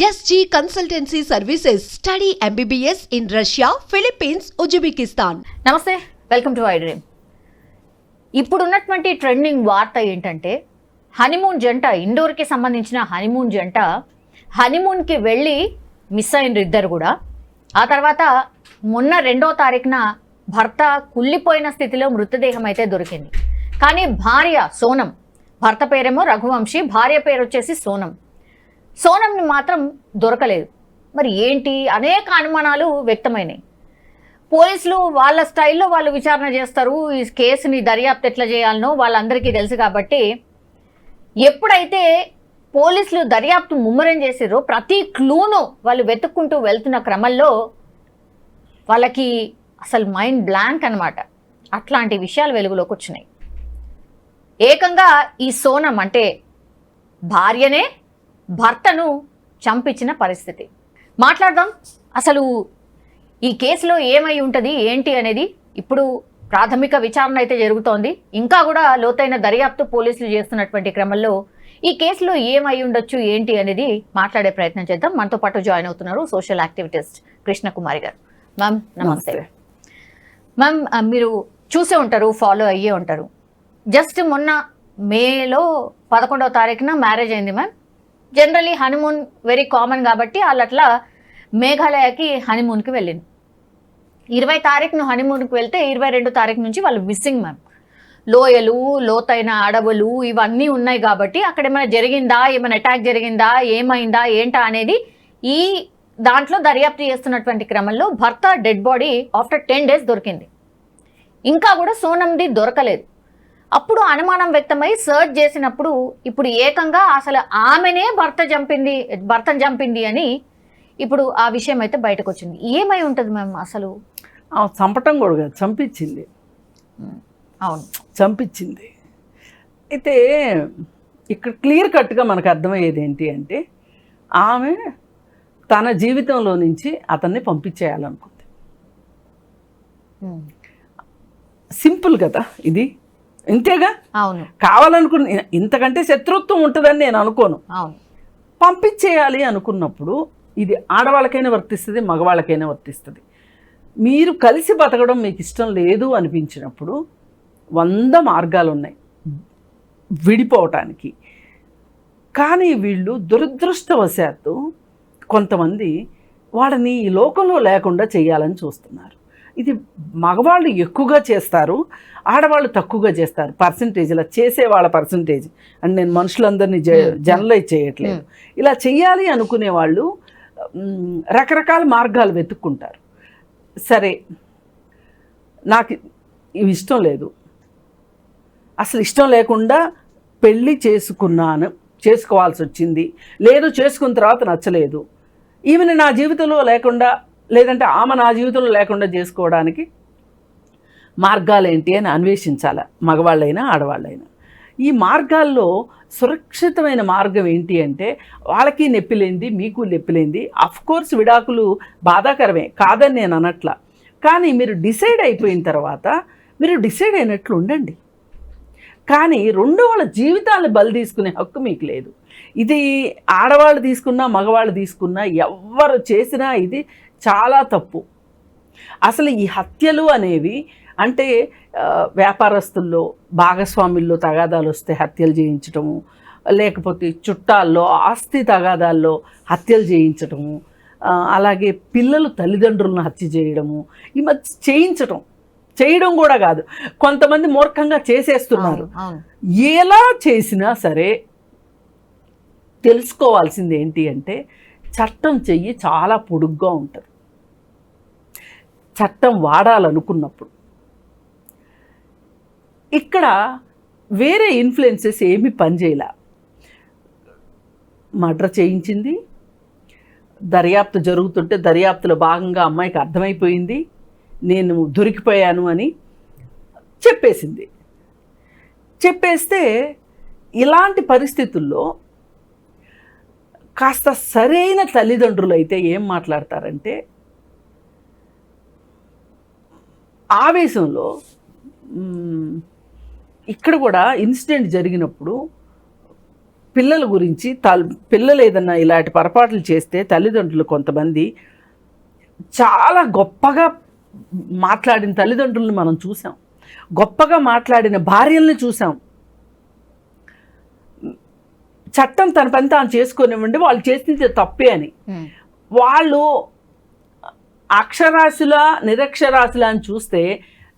SG Consultancy Services. Study MBBS in Russia, Philippines, Uzbekistan. నమస్తే, welcome to I dream. ఇప్పుడున్నటువంటి trending వార్త ఏంటంటే honeymoon జంట, ఇండోర్కి సంబంధించిన హనీమూన్ జంట హనీమూన్కి వెళ్ళి మిస్ అయినరు ఇద్దరు కూడా. ఆ తర్వాత మొన్న 2వ తారీఖున భర్త కుళ్ళిపోయిన స్థితిలో మృతదేహం అయితే దొరికింది. కానీ భార్య సోనం, భర్త పేరేమో రఘువంశీ, భార్య పేరు వచ్చేసి సోనంని మాత్రం దొరకలేదు. మరి ఏంటి, అనేక అనుమానాలు వ్యక్తమైనాయి. పోలీసులు వాళ్ళ స్టైల్లో వాళ్ళు విచారణ చేస్తారు. ఈ కేసుని దర్యాప్తు ఎట్లా చేయాలనో వాళ్ళందరికీ తెలుసు. కాబట్టి ఎప్పుడైతే పోలీసులు దర్యాప్తు ముమ్మరం చేసారో ప్రతి క్లూను వాళ్ళు వెతుక్కుంటూ వెళ్తున్న క్రమంలో వాళ్ళకి అసలు మైండ్ బ్లాంక్ అనమాట. అట్లాంటి విషయాలు వెలుగులోకి వచ్చినాయి. ఏకంగా ఈ సోనం అంటే భార్యనే భర్తను చంపించిన పరిస్థితి. మాట్లాడదాం అసలు ఈ కేసులో ఏమై ఉంటుంది ఏంటి అనేది. ఇప్పుడు ప్రాథమిక విచారణ అయితే జరుగుతోంది. ఇంకా కూడా లోతైన దర్యాప్తు పోలీసులు చేస్తున్నటువంటి క్రమంలో ఈ కేసులో ఏమై ఉండొచ్చు ఏంటి అనేది మాట్లాడే ప్రయత్నం చేద్దాం. మనతో పాటు జాయిన్ అవుతున్నారు సోషల్ యాక్టివిటిస్ట్ కృష్ణకుమారి గారు. మ్యామ్ నమస్తే. మ్యామ్, మీరు చూసే ఉంటారు, ఫాలో అయ్యే ఉంటారు. జస్ట్ మొన్న మేలో 11వ తారీఖున మ్యారేజ్ అయింది ma'am. Generally honeymoon very common కాబట్టి వాళ్ళు అట్లా మేఘాలయకి హనీమూన్కి వెళ్ళింది. 20 తారీఖున హనీమూన్కి వెళ్తే 22 తారీఖు నుంచి వాళ్ళు మిస్సింగ్ మ్యామ్. లోయలు, లోతైన అడవులు ఇవన్నీ ఉన్నాయి కాబట్టి అక్కడ ఏమైనా జరిగిందా, ఏమైనా అటాక్ జరిగిందా, ఏమైందా ఏంటా అనేది ఈ దాంట్లో దర్యాప్తు చేస్తున్నటువంటి క్రమంలో భర్త డెడ్ బాడీ ఆఫ్టర్ 10 days దొరికింది. ఇంకా కూడా సోనంది దొరకలేదు. అప్పుడు అనుమానం వ్యక్తమై సర్చ్ చేసినప్పుడు ఇప్పుడు ఏకంగా అసలు ఆమెనే భర్తను చంపింది అని ఇప్పుడు ఆ విషయం అయితే బయటకు వచ్చింది. ఏమై ఉంటుంది మ్యామ్ అసలు? చంపటం కూడా కాదు, చంపించింది. అవును, చంపించింది. అయితే ఇక్కడ క్లియర్ కట్గా మనకు అర్థమయ్యేది ఏంటి అంటే ఆమె తన జీవితంలో నుంచి అతన్ని పంపించేయాలనుకుంది. సింపుల్ కదా ఇది, ఇంతేగా. అవును, కావాలనుకున్న ఇంతకంటే శత్రుత్వం ఉంటుందని నేను అనుకోను. అవును, పంపించేయాలి అనుకున్నప్పుడు ఇది ఆడవాళ్ళకైనా వర్తిస్తుంది, మగవాళ్ళకైనా వర్తిస్తుంది. మీరు కలిసి బతకడం మీకు ఇష్టం లేదు అనిపించినప్పుడు 100 మార్గాలు ఉన్నాయి విడిపోవటానికి. కానీ వీళ్ళు దురదృష్టవశాత్తు కొంతమంది వాళ్ళని ఈ లోకంలో లేకుండా చేయాలని చూస్తున్నారు. ఇది మగవాళ్ళు ఎక్కువగా చేస్తారు, ఆడవాళ్ళు తక్కువగా చేస్తారు. పర్సంటేజ్ ఇలా చేసే వాళ్ళ పర్సంటేజ్ అండ్ నేను మనుషులందరినీ జనరలైజ్ చేయట్లేదు. ఇలా చెయ్యాలి అనుకునే వాళ్ళు రకరకాల మార్గాలు వెతుక్కుంటారు. సరే, నాకు ఇవి ఇష్టం లేదు, అసలు ఇష్టం లేకుండా పెళ్ళి చేసుకోవాల్సి వచ్చింది, లేదు చేసుకున్న తర్వాత నచ్చలేదు, ఈమెను నా జీవితంలో లేకుండా, లేదంటే ఆమె నా జీవితంలో లేకుండా చేసుకోవడానికి మార్గాలు ఏంటి అని అన్వేషించాలి, మగవాళ్ళైనా ఆడవాళ్ళైనా. ఈ మార్గాల్లో సురక్షితమైన మార్గం ఏంటి అంటే వాళ్ళకి నొప్పిలేంది, మీకు నొప్పిలేంది. అఫ్కోర్స్ విడాకులు బాధాకరమే, కాదని నేను అనట్లా. కానీ మీరు డిసైడ్ అయిపోయిన తర్వాత మీరు డిసైడ్ అయినట్లు ఉండండి. కానీ వాళ్ళ జీవితాలను బలి తీసుకునే హక్కు మీకు లేదు. ఇది ఆడవాళ్ళు తీసుకున్నా మగవాళ్ళు తీసుకున్నా ఎవరు చేసినా ఇది చాలా తప్పు. అసలు ఈ హత్యలు అనేవి అంటే వ్యాపారస్తుల్లో, భాగస్వాముల్లో తగాదాలు వస్తే హత్యలు చేయించటము, లేకపోతే చుట్టాల్లో ఆస్తి తగాదాల్లో హత్యలు చేయించటము, అలాగే పిల్లలు తల్లిదండ్రులను హత్య చేయడము, ఈ మధ్య చేయడం కూడా కాదు, కొంతమంది మూర్ఖంగా చేసేస్తున్నారు. ఎలా చేసినా సరే తెలుసుకోవాల్సింది ఏంటి అంటే చట్టం చెయ్యి చాలా పొడుగ్గా ఉంటుంది. చట్టం వాడాలనుకున్నప్పుడు ఇక్కడ వేరే ఇన్ఫ్లుయెన్సెస్ ఏమీ పనిచేయలే. మర్డర్ చేయించింది, దర్యాప్తు జరుగుతుంటే దర్యాప్తులో భాగంగా అమ్మాయికి అర్థమైపోయింది నేను దొరికిపోయాను అని చెప్పేస్తే ఇలాంటి పరిస్థితుల్లో కాస్త సరైన తల్లిదండ్రులు అయితే ఏం మాట్లాడతారంటే ఆవేశంలో ఇక్కడ కూడా ఇన్సిడెంట్ జరిగినప్పుడు పిల్లల గురించి పిల్లలు ఏదన్నా ఇలాంటి పొరపాట్లు చేస్తే తల్లిదండ్రులు కొంతమంది చాలా గొప్పగా మాట్లాడిన తల్లిదండ్రులను మనం చూసాం, గొప్పగా మాట్లాడిన భార్యల్ని చూసాం. చట్టం తన పని తాను చేసుకునివ్వండి, వాళ్ళు చేసింది తప్పే అని. వాళ్ళు అక్షరాస్యుల నిరక్షరాస్యుల అని చూస్తే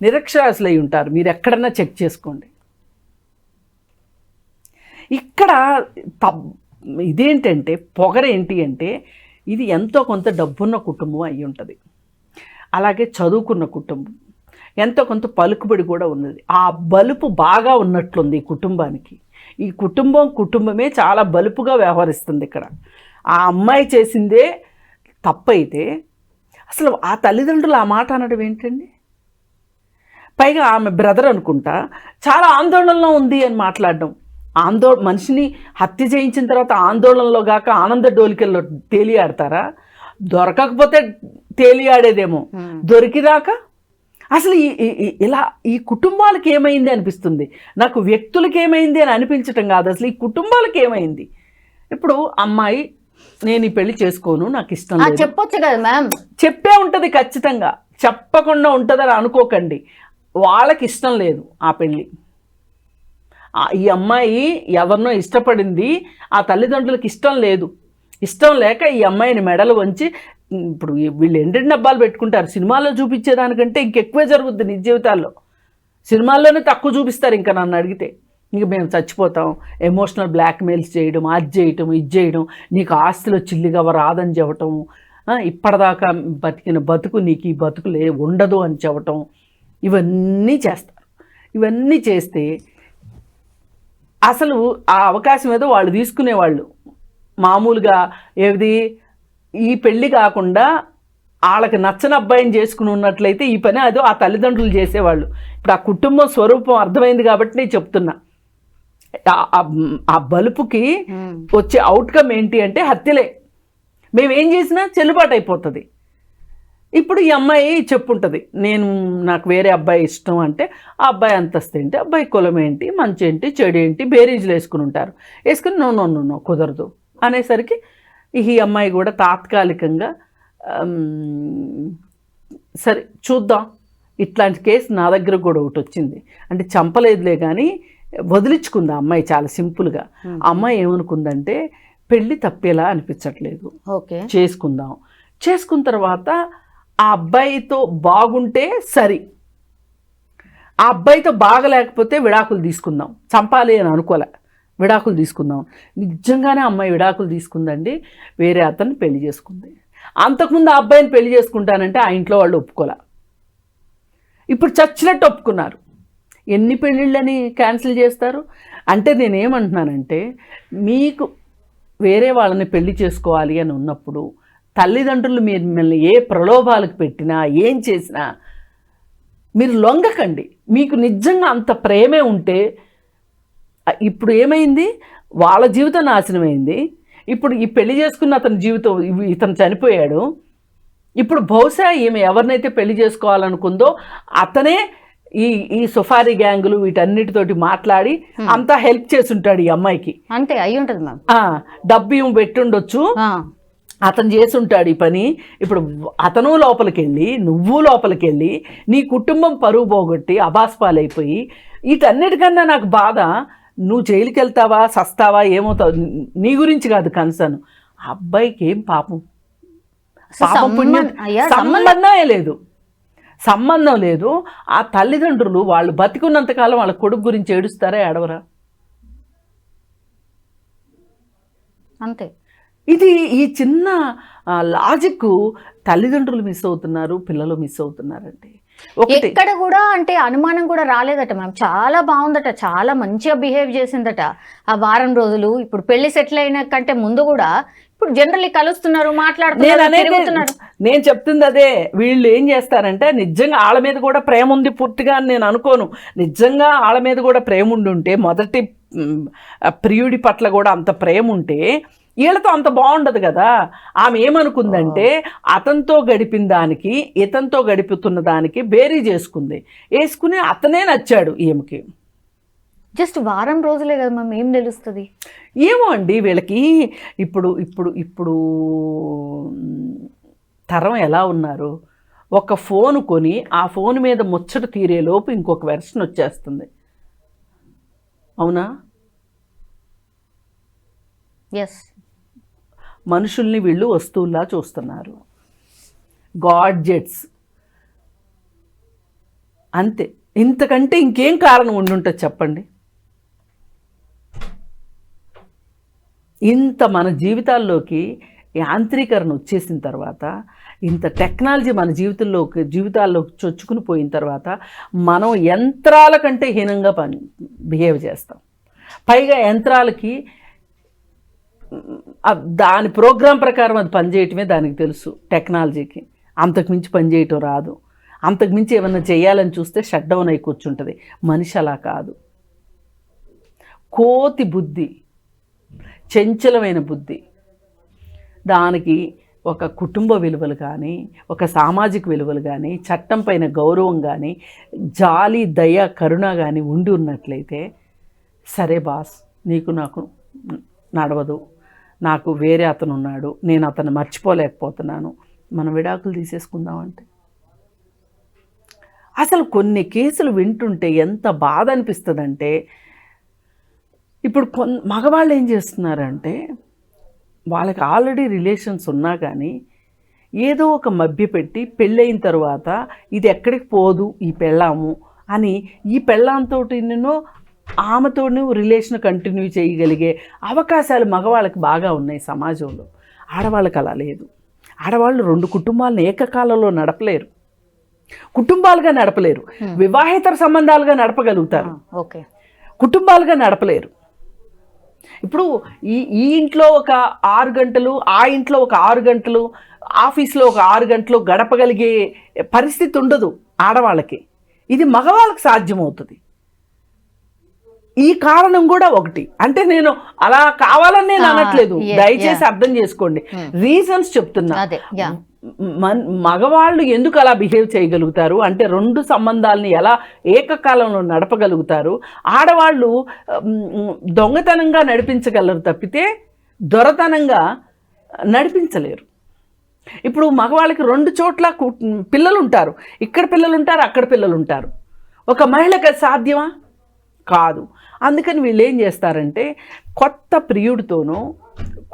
నిరక్షరాస్యులై ఉంటారు. మీరు ఎక్కడన్నా చెక్ చేసుకోండి. ఇక్కడ ఇదేంటంటే పొగరేంటి అంటే ఇది ఎంతో కొంత డబ్బున్న కుటుంబం అయి ఉంటుంది, అలాగే చదువుకున్న కుటుంబం, ఎంతో కొంత పలుకుబడి కూడా ఉన్నది. ఆ బలుపు బాగా ఉన్నట్లుంది ఈ కుటుంబానికి. ఈ కుటుంబమే చాలా బలుపుగా వ్యవహరిస్తుంది. ఇక్కడ ఆ అమ్మాయి చేసిందే తప్పైతే అసలు ఆ తల్లిదండ్రులు ఆ మాట అనడం ఏంటండి? పైగా ఆమె బ్రదర్ అనుకుంటా చాలా ఆందోళనలో ఉంది అని మాట్లాడడం. మనిషిని హత్య చేయించిన తర్వాత ఆందోళనలో గాక ఆనంద డోలికల్లో తేలియాడతారా? దొరకకపోతే తేలియాడేదేమో, దొరికిదాకా అసలు ఇలా ఈ కుటుంబాలకు ఏమైంది అనిపిస్తుంది నాకు. వ్యక్తులకి ఏమైంది అని అనిపించటం కాదు, అసలు ఈ కుటుంబాలకు ఏమైంది. ఇప్పుడు అమ్మాయి నేను ఈ పెళ్లి చేసుకోను, నాకు ఇష్టం లేదు చెప్పొచ్చు కదా మ్యామ్. చెప్పే ఉంటుంది ఖచ్చితంగా, చెప్పకుండా ఉంటుందని అనుకోకండి. వాళ్ళకి ఇష్టం లేదు ఆ పెళ్ళి. ఈ అమ్మాయి ఎవరినో ఇష్టపడింది, ఆ తల్లిదండ్రులకు ఇష్టం లేదు. ఇష్టం లేక ఈ అమ్మాయిని మెడలు వంచి, ఇప్పుడు వీళ్ళు ఎండెండి డబ్బాలు పెట్టుకుంటారు. సినిమాల్లో చూపించేదానికంటే ఇంకెక్కువే జరుగుద్ది నిజ జీవితాల్లో. సినిమాల్లోనే తక్కువ చూపిస్తారు. ఇంకా నన్ను అడిగితే ఇంక మేము చచ్చిపోతాం, ఎమోషనల్ బ్లాక్మెయిల్స్ చేయడం, అది చేయటం, ఇది చేయడం, నీకు ఆస్తిలో చిల్లిగా రాదని చెప్పటం, ఇప్పటిదాకా బతికిన బతుకు నీకు ఈ బతుకు ఉండదు అని చెప్పటం, ఇవన్నీ చేస్తారు. ఇవన్నీ చేస్తే అసలు ఆ అవకాశం ఏదో వాళ్ళు తీసుకునేవాళ్ళు. మామూలుగా ఏది ఈ పెళ్ళి కాకుండా వాళ్ళకి నచ్చని అబ్బాయిని చేసుకుని ఉన్నట్లయితే ఈ పని అదో ఆ తల్లిదండ్రులు చేసేవాళ్ళు. ఇప్పుడు ఆ కుటుంబం స్వరూపం అర్థమైంది కాబట్టి నేను చెప్తున్నా. ఆ బలుపుకి వచ్చే అవుట్కమ్ ఏంటి అంటే హత్యలే. మేమేం చేసినా చెల్లుబాటు అయిపోతుంది. ఇప్పుడు ఈ అమ్మాయి చెప్పుంటుంది, నాకు వేరే అబ్బాయి ఇష్టం అంటే ఆ అబ్బాయి అంతస్తు ఏంటి, అబ్బాయి కులం ఏంటి, మంచి ఏంటి, చెడు ఏంటి, బేరీజులు వేసుకుని ఉంటారు. వేసుకుని నో కుదరదు అనేసరికి ఈ అమ్మాయి కూడా తాత్కాలికంగా సరే చూద్దాం. ఇట్లాంటి కేసు నా దగ్గర కూడా ఒకటి వచ్చింది. అంటే చంపలేదులే కానీ వదిలించుకుంది ఆ అమ్మాయి చాలా సింపుల్గా. ఆ అమ్మాయి ఏమనుకుందంటే పెళ్ళి తప్పేలా అనిపించట్లేదు, ఓకే చేసుకున్న తర్వాత ఆ అబ్బాయితో బాగుంటే సరి, ఆ అబ్బాయితో బాగలేకపోతే విడాకులు తీసుకుందాం. చంపాలి అని అనుకోలే, విడాకులు తీసుకుందాం. నిజంగానే అమ్మాయి విడాకులు తీసుకుందండి. వేరే అతన్ని పెళ్లి చేసుకుంది. అంతకుముందు ఆ అబ్బాయిని పెళ్లి చేసుకుంటానంటే ఆ ఇంట్లో వాళ్ళు ఒప్పుకోలే. ఇప్పుడు చచ్చినట్టు ఒప్పుకున్నారు. ఎన్ని పెళ్ళిళ్ళని క్యాన్సిల్ చేస్తారు? అంటే నేనేమంటున్నానంటే మీకు వేరే వాళ్ళని పెళ్లి చేసుకోవాలి అని ఉన్నప్పుడు తల్లిదండ్రులు మిమ్మల్ని ఏ ప్రలోభాలకు పెట్టినా ఏం చేసినా మీరు లొంగకండి. మీకు నిజంగా అంత ప్రేమే ఉంటే, ఇప్పుడు ఏమైంది, వాళ్ళ జీవితం నాశనమైంది. ఇప్పుడు ఈ పెళ్లి చేసుకున్న అతని జీవితం, ఇతను చనిపోయాడు. ఇప్పుడు బహుశా ఈమె ఎవరినైతే పెళ్లి చేసుకోవాలనుకుందో అతనే ఈ సుఫారీ గ్యాంగులు వీటన్నిటితోటి మాట్లాడి అంతా హెల్ప్ చేసి ఉంటాడు ఈ అమ్మాయికి. అంతే అయి ఉంటుంది మ్యామ్. డబ్బు ఏమో పెట్టుండొచ్చు, అతను చేసి ఉంటాడు ఈ పని. ఇప్పుడు అతను లోపలికి వెళ్ళి నువ్వు లోపలికి వెళ్ళి నీ కుటుంబం పరువు పోగొట్టి అబాస్పాలైపోయి, వీటన్నిటికన్నా నాకు బాధ నువ్వు జైలుకి వెళ్తావా సస్తావా ఏమవుతావు నీ గురించి కాదు కన్సర్న్. ఆ అబ్బాయికి ఏం పాపం, పాపం పుణ్యం సంబంధం లేదు. ఆ తల్లిదండ్రులు వాళ్ళు బతికున్నంతకాలం వాళ్ళ కొడుకు గురించి ఏడుస్తారా ఏడవరా? అంతే. ఇది ఈ చిన్న లాజిక్ తల్లిదండ్రులు మిస్ అవుతున్నారు, పిల్లలు మిస్ అవుతున్నారండి. ఎక్కడ కూడా అంటే అనుమానం కూడా రాలేదట మ్యామ్. చాలా బాగుందట, చాలా మంచిగా బిహేవ్ చేసిందట ఆ వారం రోజులు. ఇప్పుడు పెళ్లి సెటిల్ అయిన కంటే ముందు కూడా ఇప్పుడు జనరల్లీ కలుస్తున్నారు, మాట్లాడుతున్నారు. నేను చెప్తుంది అదే. వీళ్ళు ఏం చేస్తారంటే నిజంగా వాళ్ళ మీద కూడా ప్రేమ ఉంది పూర్తిగా అని నేను అనుకోను. నిజంగా వాళ్ళ మీద కూడా ప్రేమ ఉండుంటే, మొదటి ప్రియుడి పట్ల కూడా అంత ప్రేమ ఉంటే వీళ్ళతో అంత బాగుండదు కదా. ఆమె ఏమనుకుందంటే అతనితో గడిపిన దానికి ఇతనితో గడుపుతున్న దానికి బేరీ చేసుకుంది. వేసుకుని అతనే నచ్చాడు ఈమెకి. జస్ట్ వారం రోజులే కదా మ్యామ్, ఏం తెలుస్తుంది? ఏమో అండి వీళ్ళకి ఇప్పుడు ఇప్పుడు ఇప్పుడు తరం ఎలా ఉన్నారు, ఒక ఫోన్ కొని ఆ ఫోన్ మీద ముచ్చట తీరేలోపు ఇంకొక వెర్షన్ వచ్చేస్తుంది. అవునా? ఎస్. మనుషుల్ని వీళ్ళు వస్తువుల్లా చూస్తున్నారు, గాడ్జెట్స్ అంతే. ఇంతకంటే ఇంకేం కారణం ఉండుంటుంది చెప్పండి? ఇంత మన జీవితాల్లోకి యాంత్రీకరణ వచ్చేసిన తర్వాత, ఇంత టెక్నాలజీ మన జీవితాల్లోకి చొచ్చుకుని పోయిన తర్వాత మనం యంత్రాల కంటే హీనంగా బిహేవ్ చేస్తాం. పైగా యంత్రాలకి దాని ప్రోగ్రాం ప్రకారం అది పనిచేయటమే దానికి తెలుసు. టెక్నాలజీకి అంతకుమించి పనిచేయటం రాదు. అంతకుమించి ఏమన్నా చేయాలని చూస్తే షట్ డౌన్ అయి కూర్చుంటుంది. మనిషి అలా కాదు. కోతి బుద్ధి, చంచలమైన బుద్ధి. దానికి ఒక కుటుంబ విలువలు కానీ, ఒక సామాజిక విలువలు కానీ, చట్టం పైన గౌరవం కానీ, జాలి, దయ, కరుణ కానీ ఉండి ఉన్నట్లయితే, సరే బాస్ నీకు నాకు నడవదు, నాకు వేరే అతను ఉన్నాడు, నేను అతను మర్చిపోలేకపోతున్నాను, మనం విడాకులు తీసేసుకుందామంటే. అసలు కొన్ని కేసులు వింటుంటే ఎంత బాధ అనిపిస్తుందంటే, ఇప్పుడు మగవాళ్ళు ఏం చేస్తున్నారంటే, వాళ్ళకి ఆల్రెడీ రిలేషన్స్ ఉన్నా కానీ ఏదో ఒక మభ్యపెట్టి పెళ్ళయిన తర్వాత ఇది ఎక్కడికి పోదు ఈ పెళ్ళాము అని ఈ పెళ్ళాంతో ఆమెతో రిలేషన్ కంటిన్యూ చేయగలిగే అవకాశాలు మగవాళ్ళకి బాగా ఉన్నాయి సమాజంలో. ఆడవాళ్ళకి అలా లేదు. ఆడవాళ్ళు 2 కుటుంబాలను ఏకకాలంలో నడపలేరు, కుటుంబాలుగా నడపలేరు. వివాహేతర సంబంధాలుగా నడపగలుగుతారు, ఓకే, కుటుంబాలుగా నడపలేరు. ఇప్పుడు ఈ ఇంట్లో ఒక 6 గంటలు, ఆ ఇంట్లో ఒక 6 గంటలు, ఆఫీస్లో ఒక 6 గంటలు గడపగలిగే పరిస్థితి ఉండదు ఆడవాళ్ళకి. ఇది మగవాళ్ళకి సాధ్యమవుతుంది. ఈ కారణం కూడా ఒకటి. అంటే నేను అలా కావాలని నేను అనట్లేదు, దయచేసి అర్థం చేసుకోండి, రీజన్స్ చెప్తున్నా. మగవాళ్ళు ఎందుకు అలా బిహేవ్ చేయగలుగుతారు అంటే 2 సంబంధాలని ఎలా ఏకకాలంలో నడపగలుగుతారు. ఆడవాళ్ళు దొంగతనంగా నడిపించగలరు తప్పితే దొరతనంగా నడిపించలేరు. ఇప్పుడు మగవాళ్ళకి 2 చోట్ల పిల్లలు ఉంటారు, ఇక్కడ పిల్లలు ఉంటారు, అక్కడ పిల్లలు ఉంటారు. ఒక మహిళకి సాధ్యమా? కాదు. అందుకని వీళ్ళు ఏం చేస్తారంటే, కొత్త ప్రియుడితోనో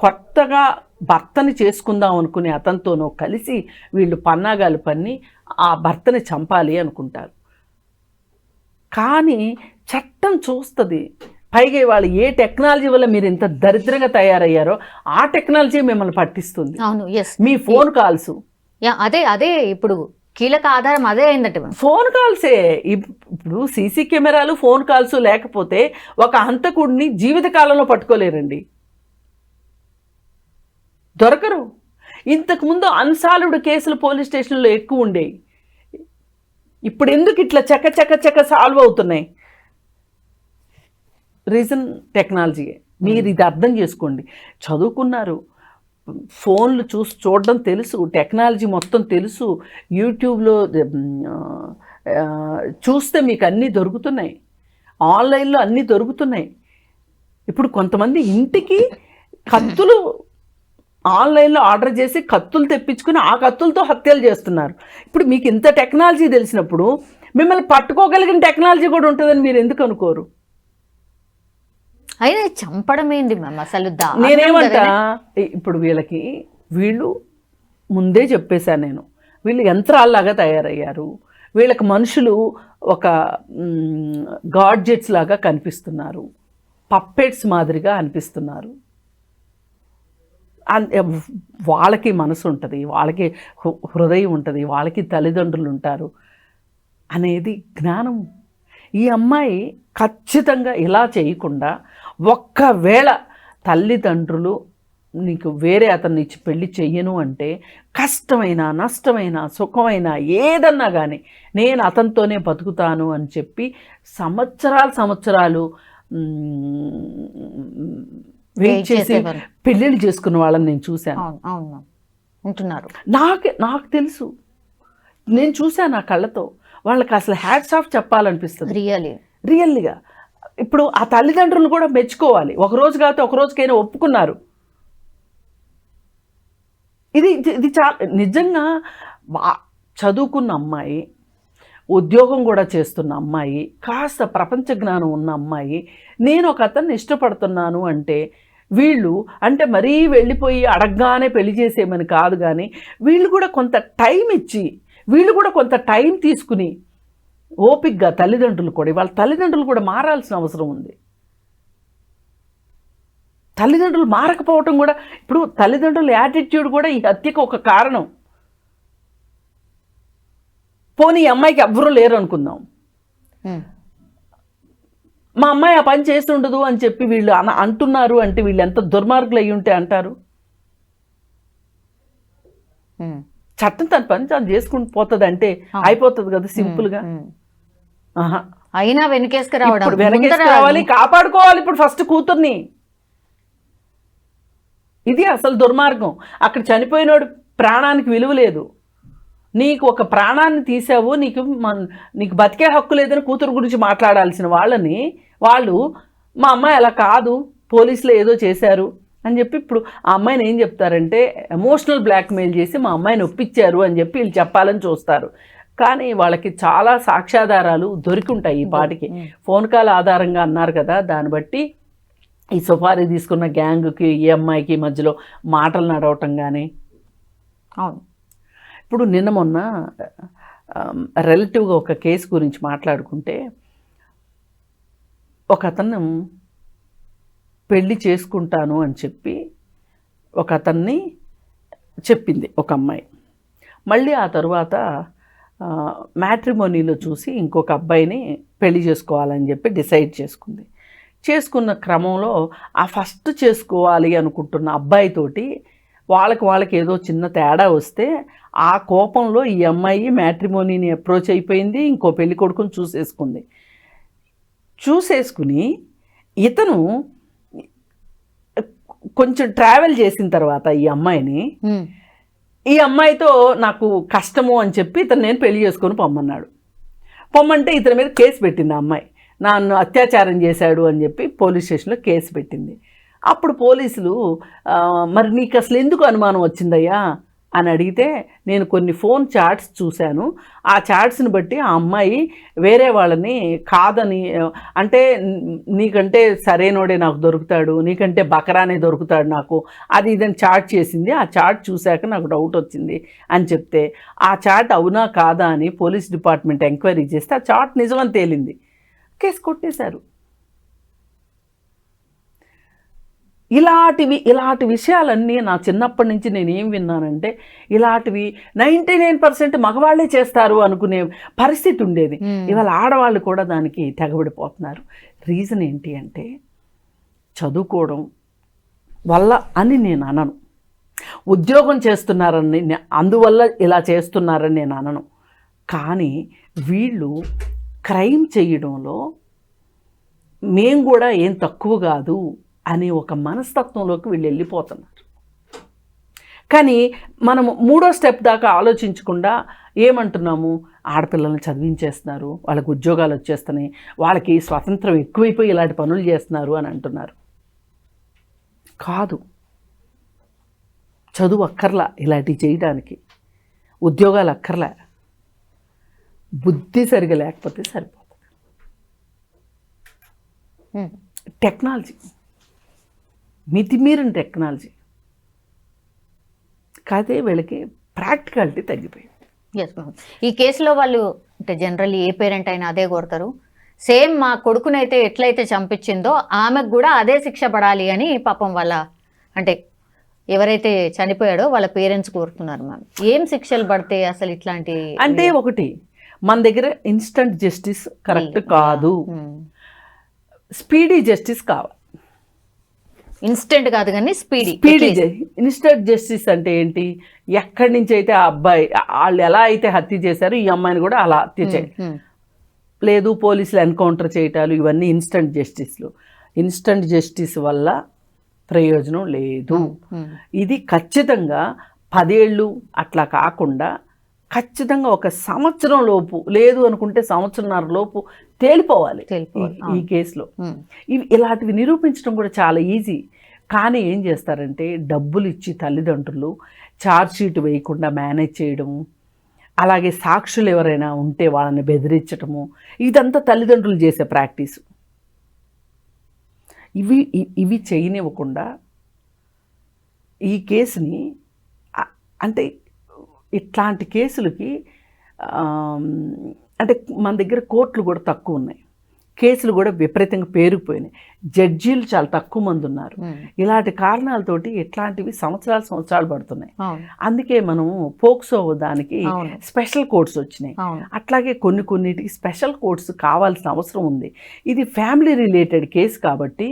కొత్తగా భర్తని చేసుకుందాం అనుకునే అతనితోనో కలిసి వీళ్ళు పన్నాగాలు పన్ని ఆ భర్తని చంపాలి అనుకుంటారు. కానీ చట్టం చూస్తుంది. పైగా వాళ్ళు ఏ టెక్నాలజీ వల్ల మీరు ఇంత దరిద్రంగా తయారయ్యారో ఆ టెక్నాలజీ మిమ్మల్ని పట్టిస్తుంది. మీ ఫోన్ కాల్స్, అదే ఇప్పుడు కీలక ఆధారం అదే అయిందట. ఫోన్ కాల్సే. ఇప్పుడు సీసీ కెమెరాలు, ఫోన్ కాల్స్ లేకపోతే ఒక హంతకుడిని జీవితకాలంలో పట్టుకోలేరండి, దొరకరు. ఇంతకుముందు అన్సాల్వ్డ్ కేసులు పోలీస్ స్టేషన్లో ఎక్కువ ఉండేవి. ఇప్పుడు ఎందుకు ఇట్లా చక్క సాల్వ్ అవుతున్నాయి? రీజన్ టెక్నాలజీయే. మీరు ఇది అర్థం చేసుకోండి. చదువుకున్నారు, ఫోన్లు చూడడం తెలుసు, టెక్నాలజీ మొత్తం తెలుసు, యూట్యూబ్లో చూస్తే మీకు అన్నీ దొరుకుతున్నాయి, ఆన్లైన్లో అన్నీ దొరుకుతున్నాయి. ఇప్పుడు కొంతమంది ఇంటికి కత్తులు ఆన్లైన్లో ఆర్డర్ చేసి కత్తులు తెప్పించుకుని ఆ కత్తులతో హత్యలు చేస్తున్నారు. ఇప్పుడు మీకు ఇంత టెక్నాలజీ తెలిసినప్పుడు మిమ్మల్ని పట్టుకోగలిగిన టెక్నాలజీ కూడా ఉంటుందని మీరు ఎందుకు అనుకోరు? అయినా చంపడం ఏంది మ్యామ్ అసలు? నేనేమంటా, ఇప్పుడు వీళ్ళు ముందే చెప్పేశాను నేను, వీళ్ళు యంత్రాల్లాగా తయారయ్యారు. వీళ్ళకి మనుషులు ఒక గాడ్జెట్స్ లాగా కనిపిస్తున్నారు, పప్పెట్స్ మాదిరిగా అనిపిస్తున్నారు. వాళ్ళకి మనసు ఉంటుంది, వాళ్ళకి హృదయం ఉంటుంది, వాళ్ళకి తల్లిదండ్రులు ఉంటారు అనేది జ్ఞానం. ఈ అమ్మాయి ఖచ్చితంగా ఇలా చేయకుండా, ఒక్కవేళ తల్లిదండ్రులు నీకు వేరే అతన్ని ఇచ్చి పెళ్లి చెయ్యను అంటే కష్టమైన, నష్టమైన, సుఖమైన ఏదన్నా కానీ నేను అతనితోనే బతుకుతాను అని చెప్పి సంవత్సరాలు వెయిట్ చేసి పెళ్ళిళ్ళు చేసుకున్న వాళ్ళని నేను చూశాను. ఉంటున్నారు. నాకు తెలుసు, నేను చూశాను నా కళ్ళతో. వాళ్ళకి అసలు హ్యాట్స్ ఆఫ్ చెప్పాలనిపిస్తుంది. రియల్గా ఇప్పుడు ఆ తల్లిదండ్రులు కూడా మెచ్చుకోవాలి. ఒకరోజు కాకపోతే ఒక రోజుకైనా ఒప్పుకున్నారు. ఇది ఇది చాలా నిజంగా చదువుకున్న అమ్మాయి, ఉద్యోగం కూడా చేస్తున్న అమ్మాయి, కాస్త ప్రపంచ జ్ఞానం ఉన్న అమ్మాయి, నేను ఒక అతన్ని ఇష్టపడుతున్నాను అంటే వీళ్ళు అంటే మరీ వెళ్ళిపోయి అడగగానే పెళ్లి చేసేయమని కాదు, కానీ వీళ్ళు కూడా కొంత టైం ఇచ్చి, వీళ్ళు కూడా కొంత టైం తీసుకుని ఓపికగా తల్లిదండ్రులు కూడా, వాళ్ళ తల్లిదండ్రులు కూడా మారాల్సిన అవసరం ఉంది. తల్లిదండ్రులు మారకపోవటం కూడా, ఇప్పుడు తల్లిదండ్రుల యాటిట్యూడ్ కూడా ఈ హత్యకు ఒక కారణం. పోనీ ఈ అమ్మాయికి ఎవ్వరూ లేరు అనుకుందాం, మా అమ్మాయి ఆ పని చేసి ఉండదు అని చెప్పి వీళ్ళు అంటున్నారు అంటే వీళ్ళు ఎంత దుర్మార్గులు అయ్యి ఉంటే అంటారు. చట్టం తన పని తను చేసుకుంటూ పోతుంది అంటే అయిపోతుంది కదా సింపుల్గా. అయినా వెనకేసుకు రావాలి, కాపాడుకోవాలి ఇప్పుడు ఫస్ట్ కూతుర్ని. ఇది అసలు దుర్మార్గం. అక్కడ చనిపోయినోడు ప్రాణానికి విలువ లేదు. నీకు ఒక ప్రాణాన్ని తీసావు, నీకు బతికే హక్కు లేదని కూతురు గురించి మాట్లాడాల్సిన వాళ్ళని వాళ్ళు మా అమ్మాయి అలా కాదు, పోలీసులు ఏదో చేశారు అని చెప్పి ఇప్పుడు ఆ అమ్మాయిని ఏం చెప్తారంటే ఎమోషనల్ బ్లాక్మెయిల్ చేసి మా అమ్మాయిని ఒప్పించారు అని చెప్పి వీళ్ళు చెప్పాలని చూస్తారు. కానీ వాళ్ళకి చాలా సాక్ష్యాధారాలు దొరికి ఉంటాయి ఈ పాటికి. ఫోన్ కాల్ ఆధారంగా అన్నారు కదా, దాన్ని బట్టి ఈ సుపారీ తీసుకున్న గ్యాంగ్కి ఈ అమ్మాయికి మధ్యలో మాటలు నడవటం కానీ. అవును, ఇప్పుడు నిన్న మొన్న రిలేటివ్గా ఒక కేసు గురించి మాట్లాడుకుంటే, ఒక అతను పెళ్ళి చేసుకుంటాను అని చెప్పి ఒక అతన్ని చెప్పింది ఒక అమ్మాయి. మళ్ళీ ఆ తర్వాత మ్యాట్రిమోనీలో చూసి ఇంకొక అబ్బాయిని పెళ్లి చేసుకోవాలని చెప్పి డిసైడ్ చేసుకుంది. చేసుకున్న క్రమంలో ఆ ఫస్ట్ చేసుకోవాలి అనుకుంటున్న అబ్బాయితోటి వాళ్ళకి ఏదో చిన్న తేడా వస్తే ఆ కోపంలో ఈ అమ్మాయి మ్యాట్రిమోనీని అప్రోచ్ అయిపోయింది, ఇంకో పెళ్లి కొడుకుని చూసేసుకుని ఇతను కొంచెం ట్రావెల్ చేసిన తర్వాత ఈ అమ్మాయితో నాకు కష్టము అని చెప్పి ఇతను నేను పెళ్లి చేసుకొని పొమ్మంటే ఇతని మీద కేసు పెట్టింది ఆ అమ్మాయి. నన్ను అత్యాచారం చేశాడు అని చెప్పి పోలీస్ స్టేషన్లో కేసు పెట్టింది. అప్పుడు పోలీసులు మరి నీకు అసలు ఎందుకు అనుమానం వచ్చిందయ్యా అని అడిగితే, నేను కొన్ని ఫోన్ చాట్స్ చూశాను, ఆ చాట్స్ని బట్టి ఆ అమ్మాయి వేరే వాళ్ళని కాదని, అంటే నీకంటే సరైనోడే నాకు దొరుకుతాడు, నీకంటే బకరానే దొరుకుతాడు నాకు, అది ఇదని చాట్ చేసింది, ఆ చాట్ చూశాక నాకు డౌట్ వచ్చింది అని చెప్తే, ఆ చాట్ అవునా కాదా అని పోలీస్ డిపార్ట్మెంట్ ఎంక్వైరీ చేస్తే ఆ చాట్ నిజమని తేలింది. కేసు కొట్టేశారు. ఇలాంటి విషయాలన్నీ నా చిన్నప్పటి నుంచి నేను ఏం విన్నానంటే, ఇలాంటివి 99% మగవాళ్లే చేస్తారు అనుకునే పరిస్థితి ఉండేది. ఇవాళ ఆడవాళ్ళు కూడా దానికి తెగబడిపోతున్నారు. రీజన్ ఏంటి అంటే చదువుకోవడం వల్ల అని నేను అనను, ఉద్యోగం చేస్తున్నారని అందువల్ల ఇలా చేస్తున్నారని నేను అనను. కానీ వీళ్ళు క్రైమ్ చేయడంలో మేము కూడా ఏం తక్కువ కాదు అనే ఒక మనస్తత్వంలోకి వీళ్ళు వెళ్ళిపోతున్నారు. కానీ మనము మూడో స్టెప్ దాకా ఆలోచించకుండా ఏమంటున్నాము, ఆడపిల్లల్ని చదివించేస్తున్నారు, వాళ్ళకి ఉద్యోగాలు వచ్చేస్తున్నాయి, వాళ్ళకి స్వాతంత్రం ఎక్కువైపోయి ఇలాంటి పనులు చేస్తున్నారు అని అంటున్నారు. కాదు, చదువు అక్కర్లా ఇలాంటివి చేయడానికి, ఉద్యోగాలు అక్కర్లే, బుద్ధి సరిగా లేకపోతే సరిపోతుంది. టెక్నాలజీ, మితిమీరిన టెక్నాలజీ కాదే వీళ్ళకి ప్రాక్టికాలిటీ తగ్గిపోయింది. ఈ కేసులో వాళ్ళు అంటే జనరల్లీ ఏ పేరెంట్ అయినా అదే కోరుతారు, సేమ్ మా కొడుకునైతే ఎట్లయితే చంపించిందో ఆమెకు కూడా అదే శిక్ష పడాలి అని పాపం వాళ్ళ అంటే ఎవరైతే చనిపోయాడో వాళ్ళ పేరెంట్స్ కోరుతున్నారు. మ్యామ్ ఏం శిక్షలు పడితే అసలు ఇట్లాంటి అంటే, ఒకటి మన దగ్గర ఇన్స్టంట్ జస్టిస్ కరెక్ట్ కాదు, స్పీడీ జస్టిస్ కావాలి. ఇన్స్టెంట్ కాదు కానీ స్పీడీ. ఇన్స్టెంట్ జస్టిస్ అంటే ఏంటి, ఎక్కడి నుంచి అయితే ఆ అబ్బాయి వాళ్ళు ఎలా అయితే హత్య చేశారో ఈ అమ్మాయిని కూడా అలా హత్య చేయాలి. లేదు పోలీసులు ఎన్కౌంటర్ చేయటాలు, ఇవన్నీ ఇన్స్టంట్ జస్టిస్లు. ఇన్స్టంట్ జస్టిస్ వల్ల ప్రయోజనం లేదు. ఇది ఖచ్చితంగా 10 ఏళ్ళు అట్లా కాకుండా ఖచ్చితంగా 1 సంవత్సరం లోపు, లేదు అనుకుంటే 1.5 సంవత్సరం లోపు తేలిపోవాలి తేలిపోవాలి. ఈ కేసులో. ఇలాంటివి నిరూపించడం కూడా చాలా ఈజీ. కానీ ఏం చేస్తారంటే డబ్బులు ఇచ్చి తల్లిదండ్రులు ఛార్జ్ షీట్ వేయకుండా మేనేజ్ చేయడము, అలాగే సాక్షులు ఎవరైనా ఉంటే వాళ్ళని బెదిరించటము, ఇదంతా తల్లిదండ్రులు చేసే ప్రాక్టీసు. ఇవి చేయనివ్వకుండా ఈ కేసుని అంటే ఇట్లాంటి కేసులకి అంటే మన దగ్గర కోర్టులు కూడా తక్కువ ఉన్నాయి, కేసులు కూడా విపరీతంగా పేరుకుపోయినాయి, జడ్జీలు చాలా తక్కువ మంది ఉన్నారు. ఇలాంటి కారణాలతోటి ఇట్లాంటివి సంవత్సరాలు పడుతున్నాయి. అందుకే మనం పోక్సో దానికి స్పెషల్ కోర్ట్స్ వచ్చినాయి. అట్లాగే కొన్నిటికి స్పెషల్ కోర్ట్స్ కావాల్సిన అవసరం ఉంది. ఇది ఫ్యామిలీ రిలేటెడ్ కేసు కాబట్టి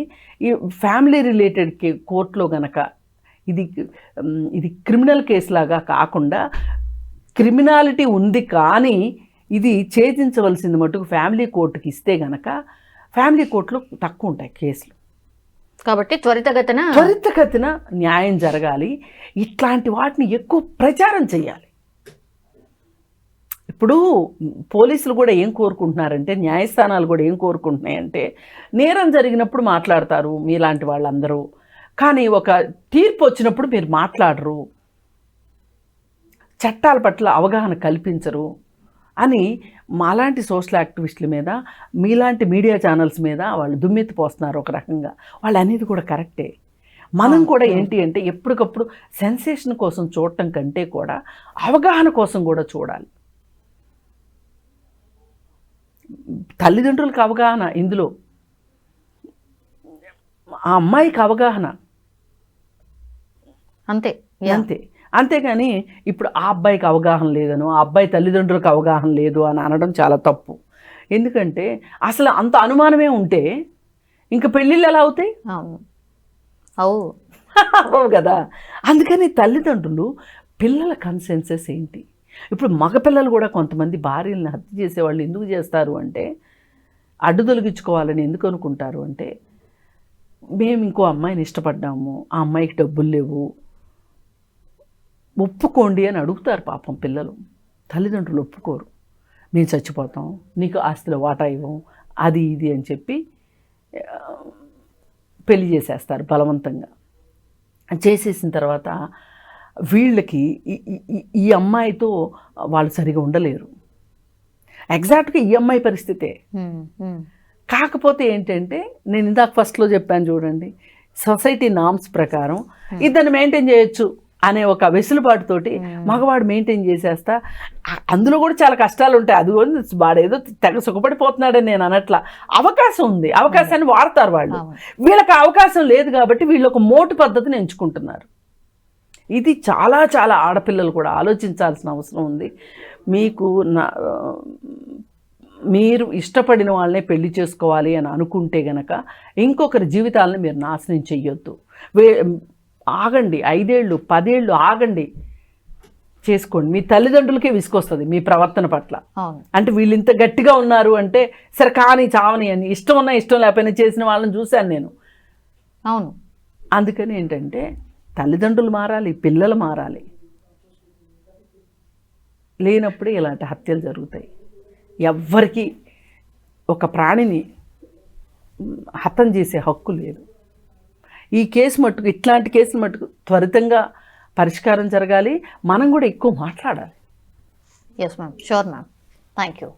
ఈ ఫ్యామిలీ రిలేటెడ్ కోర్టులో గనక ఇది క్రిమినల్ కేసు లాగా కాకుండా క్రిమినాలిటీ ఉంది కానీ ఇది ఛేదించవలసింది మటుకు ఫ్యామిలీ కోర్టుకి ఇస్తే గనక ఫ్యామిలీ కోర్టులో తక్కువ ఉంటాయి కేసులు. కాబట్టి త్వరితగతిన న్యాయం జరగాలి. ఇట్లాంటి వాటిని ఎక్కువ ప్రచారం చేయాలి. ఇప్పుడు పోలీసులు కూడా ఏం కోరుకుంటున్నారంటే, న్యాయస్థానాలు కూడా ఏం కోరుకుంటున్నాయంటే, నేరం జరిగినప్పుడు మాట్లాడతారు మీలాంటి వాళ్ళందరూ, కానీ ఒక తీర్పు వచ్చినప్పుడు మీరు మాట్లాడరు, చట్టాల పట్ల అవగాహన కల్పించరు అని మాలాంటి సోషల్ యాక్టివిస్టుల మీద, మీలాంటి మీడియా ఛానల్స్ మీద వాళ్ళు దుమ్మెత్తిపోస్తున్నారు. ఒక రకంగా వాళ్ళు అనేది కూడా కరెక్టే. మనం కూడా ఏంటి అంటే ఎప్పటికప్పుడు సెన్సేషన్ కోసం చూడటం కంటే కూడా అవగాహన కోసం కూడా చూడాలి. తల్లిదండ్రులకు అవగాహన, ఇందులో ఆ అమ్మాయికి అవగాహన, అంతేగాని ఇప్పుడు ఆ అబ్బాయికి అవగాహన లేదనో, ఆ అబ్బాయి తల్లిదండ్రులకు అవగాహన లేదు అని అనడం చాలా తప్పు. ఎందుకంటే అసలు అంత అనుమానమే ఉంటే ఇంకా పెళ్ళిళ్ళు ఎలా అవుతాయి? అవు కదా. అందుకని తల్లిదండ్రులు పిల్లల కన్సెన్సెస్ ఏంటి? ఇప్పుడు మగపిల్లలు కూడా కొంతమంది భార్యలను హత్య చేసేవాళ్ళు ఎందుకు చేస్తారు అంటే, అడ్డు తొలగించుకోవాలని ఎందుకు అనుకుంటారు అంటే, మేము ఇంకో అమ్మాయిని ఇష్టపడ్డాము, ఆ అమ్మాయికి డబ్బులు లేవు, ఒప్పుకోండి అని అడుగుతారు. పాపం పిల్లలు, తల్లిదండ్రులు ఒప్పుకోరు. మేము చచ్చిపోతాం, నీకు ఆస్తిలో వాటా ఇవ్వం, అది ఇది అని చెప్పి పెళ్లి చేసేస్తారు బలవంతంగా. చేసేసిన తర్వాత వీళ్ళకి ఈ అమ్మాయితో వాళ్ళు సరిగా ఉండలేరు. ఎగ్జాక్ట్గా ఈ అమ్మాయి పరిస్థితే. కాకపోతే ఏంటంటే, నేను ఇందాక ఫస్ట్లో చెప్పాను చూడండి, సొసైటీ నామ్స్ ప్రకారం ఇద్దరిని మెయింటైన్ చేయొచ్చు అనే ఒక వెసులుబాటుతోటి మగవాడు మెయింటైన్ చేసేస్తా. అందులో కూడా చాలా కష్టాలు ఉంటాయి. అది వాడేదో తెగ సుఖపడిపోతున్నాడని నేను అనట్లా. అవకాశం ఉంది, అవకాశాన్ని వాడతారు వాళ్ళు. వీళ్ళకి అవకాశం లేదు కాబట్టి వీళ్ళు ఒక మోటు పద్ధతిని ఎంచుకుంటున్నారు. ఇది చాలా చాలా ఆడపిల్లలు కూడా ఆలోచించాల్సిన అవసరం ఉంది. మీరు ఇష్టపడిన వాళ్ళనే పెళ్లి చేసుకోవాలి అని అనుకుంటే గనక ఇంకొకరి జీవితాలను మీరు నాశనం చెయ్యొద్దు. ఆగండి, 5 ఏళ్ళు 10 ఏళ్ళు ఆగండి, చేసుకోండి. మీ తల్లిదండ్రులకే విసుకొస్తుంది మీ ప్రవర్తన పట్ల. అంటే వీళ్ళు ఇంత గట్టిగా ఉన్నారు అంటే సరే కానీ చావని అని, ఇష్టం ఉన్నా ఇష్టం లేకపోయినా చేసిన వాళ్ళని చూశాను నేను. అవును. అందుకని ఏంటంటే తల్లిదండ్రులు మారాలి, పిల్లలు మారాలి. లేనప్పుడే ఇలాంటి హత్యలు జరుగుతాయి. ఎవ్వరికి ఒక ప్రాణిని హతం చేసే హక్కు లేదు. ఈ కేసు మట్టుకు, ఇట్లాంటి కేసులు మట్టుకు త్వరితంగా పరిష్కారం జరగాలి. మనం కూడా ఎక్కువ మాట్లాడాలి. Yes ma'am, sure ma'am. Thank you.